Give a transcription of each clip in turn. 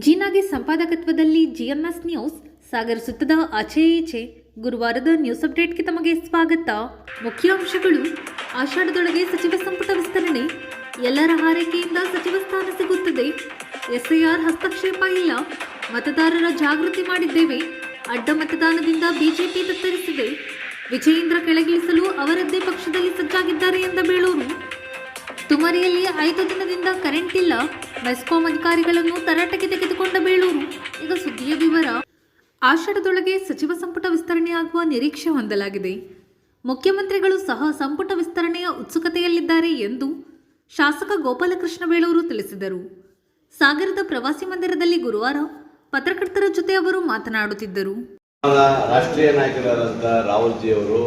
ಜೀನಾಗೆ ಸಂಪಾದಕತ್ವದಲ್ಲಿ GMS news ಸಾಗರ ಸುತ್ತದ ಆಚೆ ಈಚೆ ಗುರುವಾರದ news ಅಪ್ಡೇಟ್ಗೆ ತಮಗೆ ಸ್ವಾಗತ. ಮುಖ್ಯಾಂಶಗಳು: ಆಷಾಢದೊಳಗೆ ಸಚಿವ ಸಂಪುಟ ವಿಸ್ತರಣೆ, ಎಲ್ಲರ ಹಾರೈಕೆಯಿಂದ ಸಚಿವ ಸ್ಥಾನ ಸಿಗುತ್ತದೆ, ಎಸ್ಐಆರ್ ಹಸ್ತಕ್ಷೇಪ ಇಲ್ಲ, ಮತದಾರರ ಜಾಗೃತಿ ಮಾಡಿದ್ದೇವೆ, ಅಡ್ಡ ಮತದಾನದಿಂದ ಬಿಜೆಪಿ ತತ್ತರಿಸಿದೆ, ವಿಜಯೇಂದ್ರ ಕೆಳಗಿಳಿಸಲು ಅವರದ್ದೇ ಪಕ್ಷದಲ್ಲಿ ಸಜ್ಜಾಗಿದ್ದಾರೆ ಎಂದ ಬೇಳೂರು, ತುಮರಿಯಲ್ಲಿ 5 ದಿನದಿಂದ ಕರೆಂಟ್ ಇಲ್ಲ, ಮೆಸ್ಕಾಂ ಅಧಿಕಾರಿಗಳನ್ನು ತರಾಟೆಗೆ ತೆಗೆದುಕೊಂಡ ಬೇಳೂರು. ಈಗ ಸುದ್ದಿಯ ವಿವರ. ಆಷಾಢದೊಳಗೆ ಸಚಿವ ಸಂಪುಟ ವಿಸ್ತರಣೆಯಾಗುವ ನಿರೀಕ್ಷೆ ಹೊಂದಲಾಗಿದೆ. ಮುಖ್ಯಮಂತ್ರಿಗಳು ಸಹ ಸಂಪುಟ ವಿಸ್ತರಣೆಯ ಉತ್ಸುಕತೆಯಲ್ಲಿದ್ದಾರೆ ಎಂದು ಶಾಸಕ ಗೋಪಾಲಕೃಷ್ಣ ಬೇಳೂರು ತಿಳಿಸಿದರು. ಸಾಗರದ ಪ್ರವಾಸಿ ಮಂದಿರದಲ್ಲಿ ಗುರುವಾರ ಪತ್ರಕರ್ತರ ಜೊತೆ ಅವರು ಮಾತನಾಡುತ್ತಿದ್ದರು. ರಾಷ್ಟ್ರೀಯ ನಾಯಕರಾದಂಥ ರಾಹುಲ್ ಜಿ ಅವರು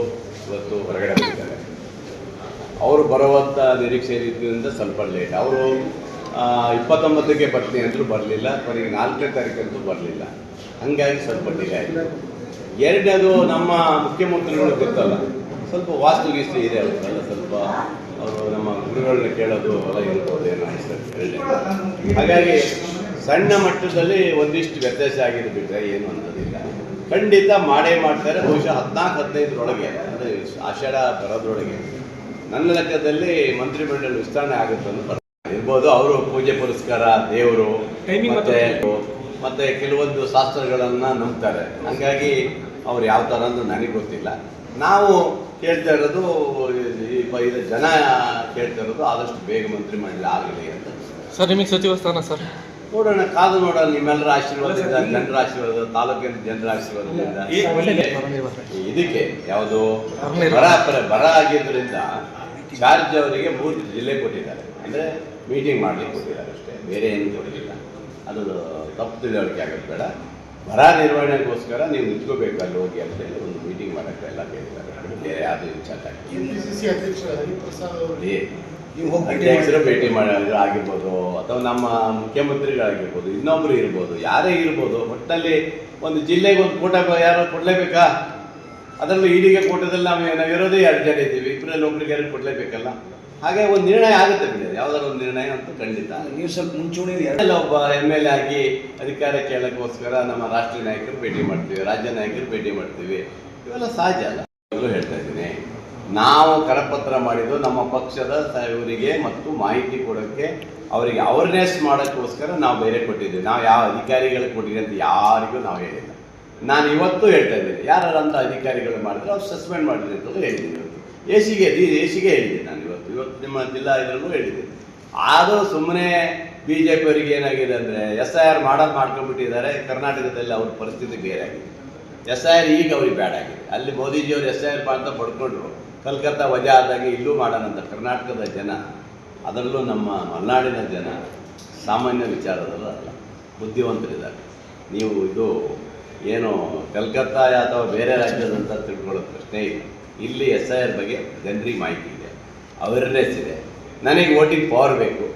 ಇವತ್ತು ಹೊರಗಡೆ ಬಂದಿದ್ದಾರೆ. ಅವರು ಬರುವಂಥ ನಿರೀಕ್ಷೆ ರೀತಿಯಿಂದ ಸ್ವಲ್ಪ ಲೇಟ್. ಅವರು 29ಕ್ಕೆ ಬರ್ತೀನಿ ಅಂತೂ ಬರಲಿಲ್ಲ, ಕೊನೆಗೆ 4ನೇ ತಾರೀಕಂತೂ ಬರಲಿಲ್ಲ. ಹಾಗಾಗಿ ಸ್ವಲ್ಪ ಡಿಲೇ ಆಯಿತು. ಎರಡನೇದು, ನಮ್ಮ ಮುಖ್ಯಮಂತ್ರಿಗಳು ಗೊತ್ತಲ್ಲ, ಸ್ವಲ್ಪ ವಾಸ್ತು ಗೀಸ್ತು ಇದೆ ಅವರೆಲ್ಲ, ಸ್ವಲ್ಪ ಅವರು ನಮ್ಮ ಗುರುಗಳನ್ನ ಕೇಳೋದು ಎಲ್ಲ ಇರ್ಬೋದೇನೋ ಅನಿಸ್ತದೆ. ಹಾಗಾಗಿ ಸಣ್ಣ ಮಟ್ಟದಲ್ಲಿ ಒಂದಿಷ್ಟು ವ್ಯತ್ಯಾಸ ಆಗಿದೆ ಬಿಟ್ಟರೆ ಏನು ಅನ್ನೋದಿಲ್ಲ. ಖಂಡಿತ ಮಾಡೇ ಮಾಡ್ತಾರೆ. ಬಹುಶಃ 14-15ರೊಳಗೆ, ಅಂದರೆ ಆಷಾಢ ಬರೋದ್ರೊಳಗೆ ನನ್ನ ಲೆಕ್ಕದಲ್ಲಿ ಮಂತ್ರಿಮಂಡಲ ವಿಸ್ತರಣೆ ಆಗುತ್ತೆ ಅಂತ ಇರ್ಬೋದು. ಅವರು ಪೂಜೆ ಪುರಸ್ಕಾರ, ದೇವರು ಮತ್ತೆ ಕೆಲವೊಂದು ಶಾಸ್ತ್ರಗಳನ್ನು ನಂಬ್ತಾರೆ. ಹಾಗಾಗಿ ಅವ್ರು ಯಾವ ಥರ ಅಂತ ನನಗೆ ಗೊತ್ತಿಲ್ಲ. ನಾವು ಕೇಳ್ತಾ ಇರೋದು, ಇದು ಜನ ಕೇಳ್ತಾ ಇರೋದು ಆದಷ್ಟು ಬೇಗ ಮಂತ್ರಿಮಂಡಲ ಆಗಲಿ ಅಂತ. ಸರ್, ನಿಮಗೆ ಸಚಿವ ಸ್ಥಾನ ಸರ್ ನೋಡೋಣ, ಕಾದು ನೋಡೋಣ. ನಿಮ್ಮೆಲ್ಲರ ಆಶೀರ್ವಾದದಿಂದ, ಜನರ ಆಶೀರ್ವಾದ, ತಾಲೂಕಿನ ಜನರ ಆಶೀರ್ವಾದದಿಂದ ಇದಕ್ಕೆ ಯಾವುದು ಬರ ಆಗಿದ್ದರಿಂದ ಚಾರ್ಜ್ ಅವರಿಗೆ 3 ಜಿಲ್ಲೆ ಕೊಟ್ಟಿದ್ದಾರೆ. ಅಂದರೆ ಮೀಟಿಂಗ್ ಮಾಡಲಿಕ್ಕೆ ಕೊಟ್ಟಿದ್ದಾರೆ ಅಷ್ಟೇ, ಬೇರೆ ಏನು ಕೊಡಲಿಲ್ಲ. ಅದು ತಪ್ಪು ತಿಳುವಳಿಕೆ ಆಗೋದು ಬೇಡ. ಬರ ನಿರ್ವಹಣೆಗೋಸ್ಕರ ನೀವು ನಿಂತ್ಕೋಬೇಕು ಅಲ್ಲಿ ಹೋಗಿ ಅಂತೇಳಿ ಒಂದು ಮೀಟಿಂಗ್ ಮಾಡೋಕ್ಕೆ ಎಲ್ಲ ಕೇಳಿದ್ದಾರೆ. ಬೇರೆ ಯಾವುದು ವಿಚಾರ ಅಧ್ಯಕ್ಷರು ಭೇಟಿ ಮಾಡೋದು ಆಗಿರ್ಬೋದು, ಅಥವಾ ನಮ್ಮ ಮುಖ್ಯಮಂತ್ರಿಗಳಾಗಿರ್ಬೋದು, ಇನ್ನೊಬ್ರು ಇರ್ಬೋದು, ಯಾರೇ ಇರ್ಬೋದು. ಒಟ್ಟಿನಲ್ಲಿ ಒಂದು ಜಿಲ್ಲೆಗೆ ಒಂದು ಕೋಟ ಯಾರೋ ಕೊಡಲೇಬೇಕಾ? ಅದರಲ್ಲೂ ಈಡಿಗೆ ಕೋಟದಲ್ಲಿ ನಾವು ಇರೋದೇ 2 ಜನ ಇದ್ದೀವಿ, ಇಬ್ಬರಲ್ಲಿ ಒಬ್ರಿಗೆ 2 ಕೊಡಲೇಬೇಕಲ್ಲ. ಹಾಗೆ ಒಂದು ನಿರ್ಣಯ ಆಗುತ್ತೆ ಬಿಡಿ, ಯಾವುದಾದ್ರು ಒಂದು ನಿರ್ಣಯ ಅಂತೂ ಖಂಡಿತ. ನೀವು ಸ್ವಲ್ಪ ಮುಂಚೂಣಿ ಎಲ್ಲ ಒಬ್ಬ MLA ಆಗಿ ಅಧಿಕಾರ ಕೇಳೋಕ್ಕೋಸ್ಕರ ನಮ್ಮ ರಾಷ್ಟ್ರೀಯ ನಾಯಕರು ಭೇಟಿ ಮಾಡ್ತೀವಿ, ರಾಜ್ಯ ನಾಯಕರು ಭೇಟಿ ಮಾಡ್ತೀವಿ, ಇವೆಲ್ಲ ಸಹಜ ಅಲ್ಲ. ಹೇಳ್ತಾ ಇದ್ದೀನಿ, ನಾವು ಕರಪತ್ರ ಮಾಡಿದ್ದು ನಮ್ಮ ಪಕ್ಷದ ಇವರಿಗೆ ಮತ್ತು ಮಾಹಿತಿ ಕೊಡೋಕ್ಕೆ, ಅವರಿಗೆ ಅವೇರ್ನೆಸ್ ಮಾಡೋಕ್ಕೋಸ್ಕರ ನಾವು ಬೇರೆ ಕೊಟ್ಟಿದ್ದೀವಿ. ನಾವು ಯಾವ ಅಧಿಕಾರಿಗಳಿಗೆ ಕೊಟ್ಟಿದ್ದೀವಿ ಅಂತ ಯಾರಿಗೂ ನಾವು ಹೇಳಿಲ್ಲ. ನಾನು ಇವತ್ತು ಹೇಳ್ತಾ ಇದ್ದೀನಿ, ಯಾರಂಥ ಅಧಿಕಾರಿಗಳು ಮಾಡಿದ್ರೆ ಅವ್ರು ಸಸ್ಪೆಂಡ್ ಮಾಡಿರಿ ಅಂತಲೂ ಹೇಳಿದ್ದೀನಿ. ಇವತ್ತು ಎ ಸಿಗೆ ಹೇಳಿದ್ದೀನಿ. ನಾನು ಇವತ್ತು ನಿಮ್ಮ ಜಿಲ್ಲಾ ಇದರಲ್ಲೂ ಹೇಳಿದ್ದೀನಿ. ಆದರೂ ಸುಮ್ಮನೆ BJP ಅವರಿಗೆ ಏನಾಗಿದೆ ಅಂದರೆ, SIR ಮಾಡ್ಕೊಂಡ್ಬಿಟ್ಟಿದ್ದಾರೆ. ಕರ್ನಾಟಕದಲ್ಲಿ ಅವ್ರ ಪರಿಸ್ಥಿತಿ ಬೇರೆ ಆಗಿದೆ. SIR ಈಗ ಅವ್ರಿಗೆ ಬೇಡ ಆಗಿದೆ. ಅಲ್ಲಿ ಮೋದಿಜಿಯವರು SIR ಅಂತ ಪಡ್ಕೊಂಡ್ರು. ಕಲ್ಕತ್ತಾ ವಜಾ ಆದಾಗ ಇಲ್ಲೂ ಮಾಡೋಣಂತ ಕರ್ನಾಟಕದ ಜನ, ಅದರಲ್ಲೂ ನಮ್ಮ ಮಲೆನಾಡಿನ ಜನ ಸಾಮಾನ್ಯ ವಿಚಾರದಲ್ಲೂ ಅಲ್ಲ, ಬುದ್ಧಿವಂತರಿದ್ದಾರೆ. ನೀವು ಇದು ಏನು ಕಲ್ಕತ್ತಾ ಅಥವಾ ಬೇರೆ ರಾಜ್ಯದಂತ ತಿಳ್ಕೊಳ್ಳೋ ಪ್ರಶ್ನೆ ಇಲ್ಲ. ಇಲ್ಲಿ SIR ಬಗ್ಗೆ ಜನರಿಗೆ ಮಾಹಿತಿ ಇದೆ, ಅವೇರ್ನೆಸ್ ಇದೆ. ನನಗೆ ವೋಟಿಂಗ್ ಪವರ್ ಬೇಕು,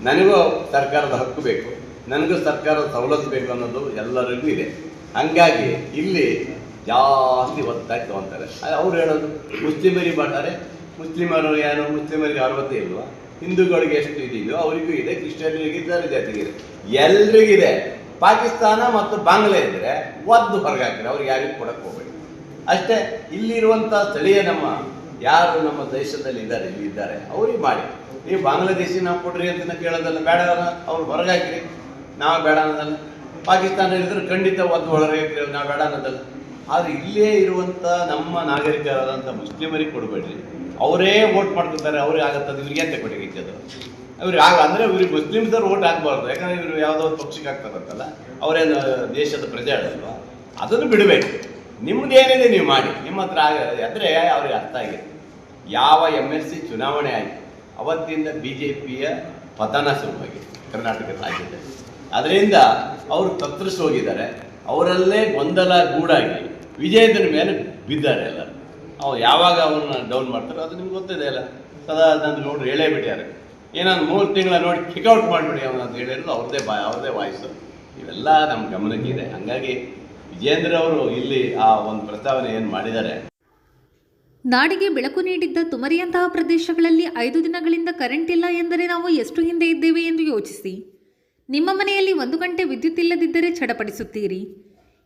ನನಗೂ ಸರ್ಕಾರದ ಹಕ್ಕು ಬೇಕು, ನನಗೂ ಸರ್ಕಾರದ ಸವಲತ್ತು ಬೇಕು ಅನ್ನೋದು ಎಲ್ಲರಿಗೂ ಇದೆ. ಹಾಗಾಗಿ ಇಲ್ಲಿ ಜಾಸ್ತಿ ಒತ್ತಾಗಿ ತೊಗೊತಾರೆ. ಅವ್ರು ಹೇಳೋದು ಮುಸ್ಲಿಮರಿಗೆ ಮಾಡ್ತಾರೆ, ಮುಸ್ಲಿಮರು ಏನು ಮುಸ್ಲಿಮರಿಗೆ 60 ಇಲ್ವಾ? ಹಿಂದೂಗಳಿಗೆ ಎಷ್ಟು ಇದೆಯೋ ಅವರಿಗೂ ಇದೆ, ಕ್ರಿಶ್ಚಿಯನ್ರಿಗೆ ಇದ್ದಾರೆ, ಜಾತಿಗಿದೆ, ಎಲ್ರಿಗಿದೆ. ಪಾಕಿಸ್ತಾನ ಮತ್ತು ಬಾಂಗ್ಲಾ ಇದ್ದರೆ ಒದ್ದು ಹೊರಗಾಕ್ತಾರೆ, ಅವ್ರಿಗೆ ಯಾರಿಗೂ ಕೊಡಕ್ಕೆ ಹೋಗಬೇಡಿ ಅಷ್ಟೇ. ಇಲ್ಲಿರುವಂಥ ಸ್ಥಳೀಯ ಯಾರು ನಮ್ಮ ದೇಶದಲ್ಲಿ ಇದ್ದಾರೆ, ಇಲ್ಲಿ ಇದ್ದಾರೆ, ಅವ್ರಿಗೆ ಮಾಡಿ. ನೀವು ಬಾಂಗ್ಲಾದೇಶಿ ನಾವು ಕೊಡ್ರಿ ಅಂತ ಕೇಳೋದಲ್ಲ, ಬೇಡ ಅವ್ರು ಹೊರಗಾಕಿರಿ, ನಾವು ಬೇಡ ಅನ್ನೋದಲ್ಲ. ಪಾಕಿಸ್ತಾನ ಇದ್ರೆ ಖಂಡಿತ ಒದ್ದು ಹೊರಗೆ ನಾವು ಬೇಡ ಅನ್ನೋದಲ್ಲ. ಆದರೆ ಇಲ್ಲೇ ಇರುವಂಥ ನಮ್ಮ ನಾಗರಿಕರಾದಂಥ ಮುಸ್ಲಿಮರಿಗೆ ಕೊಡಬೇಡ್ರಿ, ಅವರೇ ವೋಟ್ ಮಾಡ್ಕೊತಾರೆ, ಅವ್ರಿಗೆ ಆಗತ್ತದು. ಇವ್ರಿಗೆ ಅಂತ ಕೊಟ್ಟಿದ್ದು ಅವ್ರಿಗೆ ಅಂದರೆ ಇವ್ರಿಗೆ ಮುಸ್ಲಿಮ್ಸರು ವೋಟ್ ಹಾಕ್ಬಾರ್ದು, ಯಾಕಂದರೆ ಇವರು ಯಾವುದೋ ಒಂದು ಪಕ್ಷಕ್ಕೆ ಹಾಕ್ತಾರಂತಲ್ಲ, ಅವರೇನು ದೇಶದ ಪ್ರಜೆ ಅಲ್ವಾ? ಅದನ್ನು ಬಿಡಬೇಕು. ನಿಮ್ದು ಏನಿದೆ ನೀವು ಮಾಡಿ, ನಿಮ್ಮ ಹತ್ರ ಅಂದರೆ ಅವ್ರಿಗೆ ಅರ್ಥ ಆಗಿದೆ. ಯಾವ MLC ಚುನಾವಣೆ ಆಯಿತು ಅವತ್ತಿಂದ BJPಯ ಪತನ ಶುರುವಾಗಿದೆ ಕರ್ನಾಟಕ ರಾಜ್ಯದಲ್ಲಿ. ಅದರಿಂದ ಅವರು ತತ್ತರಿಸಿ ಹೋಗಿದ್ದಾರೆ. ಅವರಲ್ಲೇ ಗೊಂದಲ ಗೂಡಾಗಿ ವಿಜಯೇಂದ್ರನ ಮೇಲೆ ಬಿದ್ದಾರೆ ಎಲ್ಲರೂ. ಅವ್ರು ಯಾವಾಗ ಅವ್ರನ್ನ ಡೌನ್ ಮಾಡ್ತಾರೋ ಅದು ನಿಮ್ಗೆ ಗೊತ್ತಿದೆ ಅಲ್ಲ. ಸದಾನಂದ ಗೌಡರು ಹೇಳೇ ಬಿಟ್ಟಿದ್ದಾರೆ, ಏನೊಂದು 3 ತಿಂಗಳ ನೋಡಿ ಕಿಕ್ಔಟ್ ಮಾಡಿಬಿಡಿ ಅವನು ಅಂತ ಹೇಳಿರೋದು ಅವ್ರದ್ದೇ ವಾಯ್ಸು. ಇವೆಲ್ಲ ನಮ್ಮ ಗಮನಕ್ಕಿದೆ. ಹಾಗಾಗಿ ವಿಜಯೇಂದ್ರ ಅವರು ಇಲ್ಲಿ ಆ ಒಂದು ಪ್ರಸ್ತಾವನೆ ಏನು ಮಾಡಿದ್ದಾರೆ. ನಾಡಿಗೆ ಬೆಳಕು ನೀಡಿದ್ದ ತುಮರಿಯಂತಹ ಪ್ರದೇಶಗಳಲ್ಲಿ 5 ದಿನಗಳಿಂದ ಕರೆಂಟ್ ಇಲ್ಲ ಎಂದರೆ ನಾವು ಎಷ್ಟು ಹಿಂದೆ ಇದ್ದೇವೆ ಎಂದು ಯೋಚಿಸಿ. ನಿಮ್ಮ ಮನೆಯಲ್ಲಿ 1 ಗಂಟೆ ವಿದ್ಯುತ್ ಇಲ್ಲದಿದ್ದರೆ ಚಡಪಡಿಸುತ್ತೀರಿ.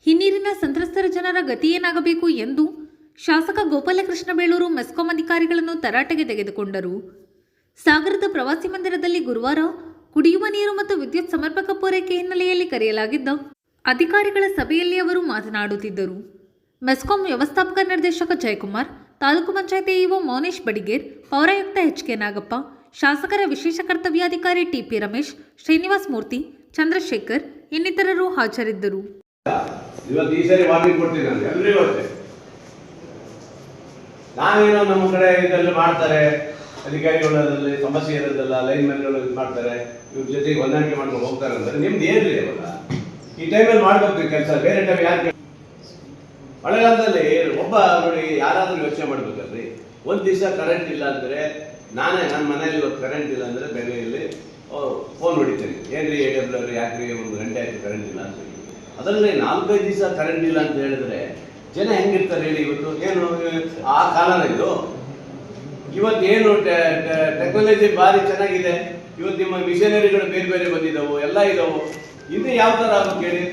ಹಿನ್ನೀರಿನ ಸಂತ್ರಸ್ತರ ಜನರ ಗತಿ ಏನಾಗಬೇಕು ಎಂದು ಶಾಸಕ ಗೋಪಾಲಕೃಷ್ಣ ಬೇಳೂರು ಮೆಸ್ಕಾಂ ಅಧಿಕಾರಿಗಳನ್ನು ತರಾಟೆಗೆ ತೆಗೆದುಕೊಂಡರು. ಸಾಗರದ ಪ್ರವಾಸಿ ಮಂದಿರದಲ್ಲಿ ಗುರುವಾರ ಕುಡಿಯುವ ನೀರು ಮತ್ತು ವಿದ್ಯುತ್ ಸಮರ್ಪಕ ಪೂರೈಕೆ ಹಿನ್ನೆಲೆಯಲ್ಲಿ ಕರೆಯಲಾಗಿದ್ದ ಅಧಿಕಾರಿಗಳ ಸಭೆಯಲ್ಲಿ ಅವರು ಮಾತನಾಡುತ್ತಿದ್ದರು. ಮೆಸ್ಕಾಂ ವ್ಯವಸ್ಥಾಪಕ ನಿರ್ದೇಶಕ ಜಯಕುಮಾರ್, ತಾಲೂಕು ಪಂಚಾಯತಿ ಇಒ ಮೌನೇಶ್ ಬಡಿಗೇರ್, ಪೌರಾಯುಕ್ತ ಎಚ್.ಕೆ. ನಾಗಪ್ಪ, ಶಾಸಕರ ವಿಶೇಷ ಕರ್ತವ್ಯಾಧಿಕಾರಿ ಟಿ.ಪಿ. ರಮೇಶ್, ಶ್ರೀನಿವಾಸ್ ಮೂರ್ತಿ, ಚಂದ್ರಶೇಖರ್ ಇನ್ನಿತರರು ಹಾಜರಿದ್ದರು. ಇವತ್ತು ಈ ಸರಿ ವಾರ್ನಿಂಗ್ ಕೊಡ್ತೀನಿ ನಾನು ಎಲ್ರಿಗೂ ಅಷ್ಟೇ. ನಾವೇನೋ ನಮ್ಮ ಕಡೆ ಇದೆಲ್ಲ ಮಾಡ್ತಾರೆ, ಅಧಿಕಾರಿಗಳಲ್ಲಿ ಸಮಸ್ಯೆ ಇರೋದಲ್ಲ, ಲೈನ್ ಮ್ಯಾನ್ಗಳು ಇದು ಮಾಡ್ತಾರೆ, ಇವ್ರ ಜೊತೆಗೆ ಹೊಂದಾಣಿಕೆ ಮಾಡ್ಕೊಂಡು ಹೋಗ್ತಾರೆ ಅಂದ್ರೆ ನಿಮ್ದು ಏನ್ರಿ ಅವಾಗ ಈ ಟೈಮಲ್ಲಿ ಮಾಡ್ಬೇಕು ಕೆಲಸ. ಬೇರೆ ಟೈಮ್ ಯಾರು ಮಳೆಗಾಲದಲ್ಲಿ ಒಬ್ಬ ನೋಡಿ ಯಾರಾದ್ರೂ ಯೋಚನೆ ಮಾಡ್ಬೇಕಲ್ರಿ. ಒಂದು ದಿವಸ ಕರೆಂಟ್ ಇಲ್ಲ ಅಂದ್ರೆ ನಾನೇ ನನ್ನ ಮನೇಲಿ ಇವತ್ತು ಕರೆಂಟ್ ಇಲ್ಲ ಅಂದ್ರೆ ಬೆಂಗಳೂರಲ್ಲಿ ಫೋನ್ ಹೊಡಿತೀನಿ, ಏನ್ರಿ AWR ಯಾಕ್ರಿ 1 ಗಂಟೆ ಆಯ್ತು ಕರೆಂಟ್ ಇಲ್ಲ ಅಂತ. ಅದರಲ್ಲಿ 4-5 ದಿವಸ ಕರೆಂಟ್ ಇಲ್ಲ ಅಂತ ಹೇಳಿದ್ರೆ ಜನ ಹೆಂಗಿರ್ತಾರೆ ಹೇಳಿ. ಇವತ್ತು ಏನು ಆ ಕಾಲನ ಇದು. ಇವತ್ತೇನು ಟೆಕ್ನಾಲಜಿ ಭಾರಿ ಚೆನ್ನಾಗಿದೆ. ಇವತ್ತು ನಿಮ್ಮ ಮಿಷನರಿಗಳು ಬೇರೆ ಬೇರೆ ಬಂದಿದ್ದಾವು, ಎಲ್ಲ ಇದಾವು. ಇನ್ನು ಯಾವ ತರ ಆಗ್ಬೇಕು ಹೇಳಿ.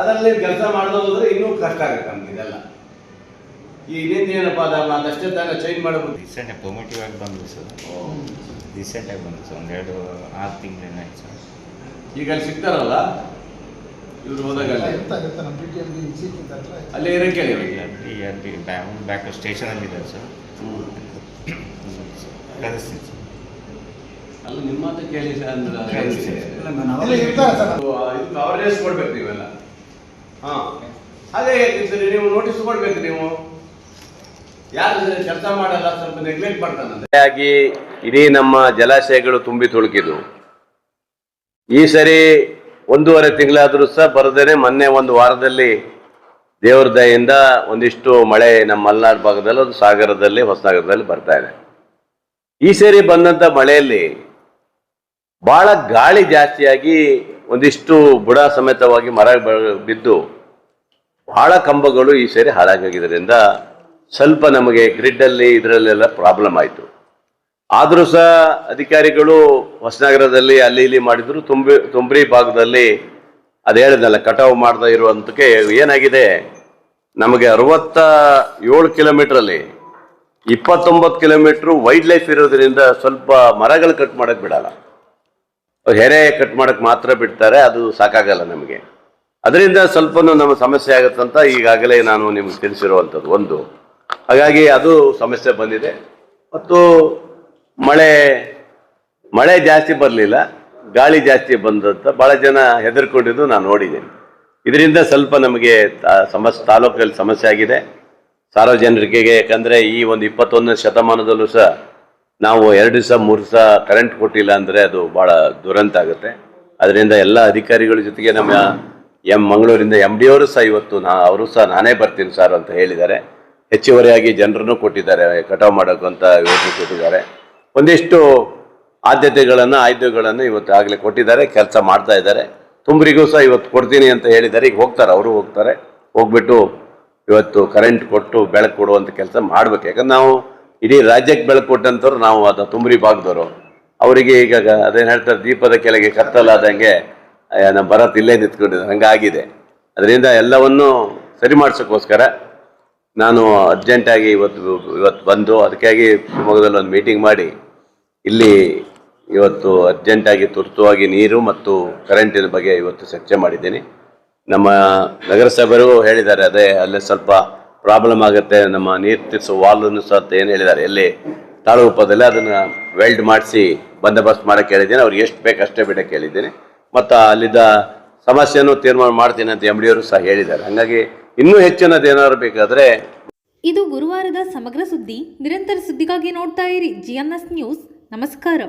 ಅದರಲ್ಲಿ ಕೆಲಸ ಮಾಡೋದ್ರೆ ಇನ್ನೂ ಕಷ್ಟ ಆಗುತ್ತೆ ನಮ್ಗೆ ಇದೆಲ್ಲ. ಈ ಇನ್ನೇನು ಏನಪ್ಪ ಅದಷ್ಟೇ ತಾನೇ ಚೇಂಜ್ ಮಾಡಬೇಕು. ರೀಸೆಂಟ್ ಪ್ರೊಮೋಟಿವ್ ಆಗಿ ಬಂದು ಸರ್, ರೀಸೆಂಟಾಗಿ ಬಂದು ಸರ್, 1-2-6 ತಿಂಗಳೇನೋ ಆಯ್ತು ಸರ್. ಈಗ ಅಲ್ಲಿ ಸಿಗ್ತಾರಲ್ಲ ಇವ್ರು ಹೋದಾಗ ಅಲ್ಲೇ ಇರಕ್ಕೆ ಬ್ಯಾಕ್ ಸ್ಟೇಷನಲ್ಲಿ ಇದೆ ಸರ್. ಕಳಿಸ್ತೀನಿ ಸರ್. ಅಲ್ಲ ನಿಮ್ಮ ಮಾತು ಕೇಳಿ ಸರ್ ಅಂದ್ರೆ ಕಳಿಸ್ತೀನಿ. ಅವರೇಸ್ ಕೊಡ್ಬೇಕು ನೀವೆಲ್ಲ. ಹಾ ಅದೇ ಸರಿ, ನೀವು ನೋಟಿಸ್ ಕೊಡ್ಬೇಕು. ನೀವು ಯಾರು ಕೆಲಸ ಮಾಡಲ್ಲ, ಸ್ವಲ್ಪ ನೆಗ್ಲೆಕ್ಟ್ ಮಾಡ್ತಾನೆ. ಇಡೀ ನಮ್ಮ ಜಲಾಶಯಗಳು ತುಂಬಿ ತುಳುಕಿದ್ವು. ಈ ಸರಿ 1.5 ತಿಂಗಳಾದ್ರೂ ಸಹ ಬರದೇನೆ ಮೊನ್ನೆ 1 ವಾರದಲ್ಲಿ ದೇವರ ದಯೆಯಿಂದ ಒಂದಿಷ್ಟು ಮಳೆ ನಮ್ಮ ಮಲೆನಾಡು ಭಾಗದಲ್ಲಿ, ಒಂದು ಸಾಗರದಲ್ಲಿ, ಹೊಸನಗರದಲ್ಲಿ ಬರ್ತಾ ಇದೆ. ಈ ಸರಿ ಬಂದಂತ ಮಳೆಯಲ್ಲಿ ಬಹಳ ಗಾಳಿ ಜಾಸ್ತಿಯಾಗಿ ಒಂದಿಷ್ಟು ಬುಡ ಸಮೇತವಾಗಿ ಮರ ಬಿದ್ದು ಬಹಳ ಕಂಬಗಳು ಈ ಸರಿ ಹಾಳಾಗಿದ್ದರಿಂದ ಸ್ವಲ್ಪ ನಮಗೆ ಗ್ರಿಡ್ಡಲ್ಲಿ ಇದರಲ್ಲೆಲ್ಲ ಪ್ರಾಬ್ಲಮ್ ಆಯಿತು. ಆದರೂ ಸಹ ಅಧಿಕಾರಿಗಳು ಹೊಸನಗರದಲ್ಲಿ ಅಲ್ಲಿ ಇಲ್ಲಿ ಮಾಡಿದ್ರು. ತುಂಬ್ರಿ ಭಾಗದಲ್ಲಿ ಅದು ಹೇಳಿದ್ನಲ್ಲ, ಕಟಾವು ಮಾಡದೇ ಇರುವಂತಕ್ಕೆ ಏನಾಗಿದೆ, ನಮಗೆ 67 ಕಿಲೋಮೀಟ್ರಲ್ಲಿ 29 ಕಿಲೋಮೀಟ್ರು ವೈಲ್ಡ್ ಲೈಫ್ ಇರೋದ್ರಿಂದ ಸ್ವಲ್ಪ ಮರಗಳು ಕಟ್ ಮಾಡಕ್ ಬಿಡಲ್ಲ. ಹೆರೆ ಕಟ್ ಮಾಡಕ್ ಮಾತ್ರ ಬಿಡ್ತಾರೆ, ಅದು ಸಾಕಾಗಲ್ಲ ನಮಗೆ. ಅದರಿಂದ ಸ್ವಲ್ಪ ನಮ್ಮ ಸಮಸ್ಯೆ ಆಗುತ್ತಂತ ಈಗಾಗಲೇ ನಾನು ನಿಮ್ಗೆ ತಿಳಿಸಿರುವಂಥದ್ದು ಒಂದು. ಹಾಗಾಗಿ ಅದು ಸಮಸ್ಯೆ ಬಂದಿದೆ. ಮತ್ತು ಮಳೆ ಜಾಸ್ತಿ ಬರಲಿಲ್ಲ, ಗಾಳಿ ಜಾಸ್ತಿ ಬಂದಂತ ಭಾಳ ಜನ ಹೆದರ್ಕೊಂಡಿದ್ದು ನಾನು ನೋಡಿದ್ದೀನಿ. ಇದರಿಂದ ಸ್ವಲ್ಪ ನಮಗೆ ತಾಲೂಕಲ್ಲಿ ಸಮಸ್ಯೆ ಆಗಿದೆ ಸಾರ್ವಜನಿಕರಿಗೆ. ಯಾಕಂದರೆ ಈ ಒಂದು 21ನೇ ಶತಮಾನದಲ್ಲೂ ಸಹ ನಾವು 2 ದಿವಸ 3 ದಿವಸ ಕರೆಂಟ್ ಕೊಟ್ಟಿಲ್ಲ ಅಂದರೆ ಅದು ಭಾಳ ದುರಂತ ಆಗುತ್ತೆ. ಅದರಿಂದ ಎಲ್ಲ ಅಧಿಕಾರಿಗಳ ಜೊತೆಗೆ ನಮ್ಮ ಮಂಗಳೂರಿಂದ MD ಅವರು ಸಹ ಇವತ್ತು ಅವರು ಸಹ ನಾನೇ ಬರ್ತೀನಿ ಸರ್ ಅಂತ ಹೇಳಿದ್ದಾರೆ. ಹೆಚ್ಚುವರಿಯಾಗಿ ಜನರನ್ನು ಕೊಟ್ಟಿದ್ದಾರೆ, ಕಟಾವು ಮಾಡೋಕ್ಕಂತ ಯೋಜನೆ ಕೊಟ್ಟಿದ್ದಾರೆ. ಒಂದಿಷ್ಟು ಆದ್ಯತೆಗಳನ್ನು ಇವತ್ತು ಆಗಲೇ ಕೊಟ್ಟಿದ್ದಾರೆ, ಕೆಲಸ ಮಾಡ್ತಾ ಇದ್ದಾರೆ. ತುಂಬ್ರಿಗೂ ಸಹ ಇವತ್ತು ಕೊಡ್ತೀನಿ ಅಂತ ಹೇಳಿದ್ದಾರೆ. ಈಗ ಹೋಗ್ತಾರೆ, ಅವರು ಹೋಗ್ತಾರೆ. ಹೋಗ್ಬಿಟ್ಟು ಇವತ್ತು ಕರೆಂಟ್ ಕೊಟ್ಟು ಬೆಳಕು ಕೊಡುವಂಥ ಕೆಲಸ ಮಾಡ್ಬೇಕು. ಯಾಕಂದ್ರೆ ನಾವು ಇಡೀ ರಾಜ್ಯಕ್ಕೆ ಬೆಳಕು ಕೊಟ್ಟಂಥವ್ರು ನಾವು ಅದು ತುಂಬ್ರಿ ಭಾಗದವರು. ಅವರಿಗೆ ಈಗ ಅದೇನು ಹೇಳ್ತಾರೆ, ದೀಪದ ಕೆಳಗೆ ಕತ್ತಲಾದಂಗೆ ನಮ್ಮ ಭರತ್ ಇಲ್ಲೇ ನಿಂತ್ಕೊಂಡಿದ್ದಾರೆ, ಹಂಗಾಗಿದೆ. ಅದರಿಂದ ಎಲ್ಲವನ್ನು ಸರಿ ಮಾಡಿಸೋಕ್ಕೋಸ್ಕರ ನಾನು ಅರ್ಜೆಂಟಾಗಿ ಇವತ್ತು ಬಂದು, ಅದಕ್ಕಾಗಿ ಶಿವಮೊಗ್ಗದಲ್ಲಿ ಒಂದು ಮೀಟಿಂಗ್ ಮಾಡಿ ಇಲ್ಲಿ ಇವತ್ತು ಅರ್ಜೆಂಟಾಗಿ ತುರ್ತುವಾಗಿ ನೀರು ಮತ್ತು ಕರೆಂಟಿನ ಬಗ್ಗೆ ಇವತ್ತು ಚರ್ಚೆ ಮಾಡಿದ್ದೀನಿ. ನಮ್ಮ ನಗರಸಭೆಯವರು ಹೇಳಿದ್ದಾರೆ, ಅದೇ ಅಲ್ಲೇ ಸ್ವಲ್ಪ ಪ್ರಾಬ್ಲಮ್ ಆಗುತ್ತೆ, ನಮ್ಮ ನೀರು ತಿರ್ಸೋ ವಾಲನ್ನು ಸಹ ಏನು ಹೇಳಿದ್ದಾರೆ, ಎಲ್ಲಿ ತಾಳಗುಪ್ಪದಲ್ಲಿ ಅದನ್ನು ವೆಲ್ಡ್ ಮಾಡಿಸಿ ಬಂದೋಬಸ್ತ್ ಮಾಡೋಕ್ಕೆ ಹೇಳಿದ್ದೀನಿ. ಅವ್ರಿಗೆ ಎಷ್ಟು ಬೇಕು ಅಷ್ಟೇ ಬಿಡಕ್ಕೆ ಹೇಳಿದ್ದೀನಿ. ಮತ್ತು ಅಲ್ಲಿದ್ದ ಸಮಸ್ಯೆನೂ ತೀರ್ಮಾನ ಮಾಡ್ತೀನಿ ಅಂತ MD ಅವರು ಸಹ ಹೇಳಿದ್ದಾರೆ. ಹಾಗಾಗಿ ಇನ್ನೂ ಹೆಚ್ಚಿನದು ಏನಾದ್ರು ಬೇಕಾದರೆ. ಇದು ಗುರುವಾರದ ಸಮಗ್ರ ಸುದ್ದಿ. ನಿರಂತರ ಸುದ್ದಿಗಾಗಿ ನೋಡ್ತಾ ಇರಿ GNS ನ್ಯೂಸ್. ನಮಸ್ಕಾರ.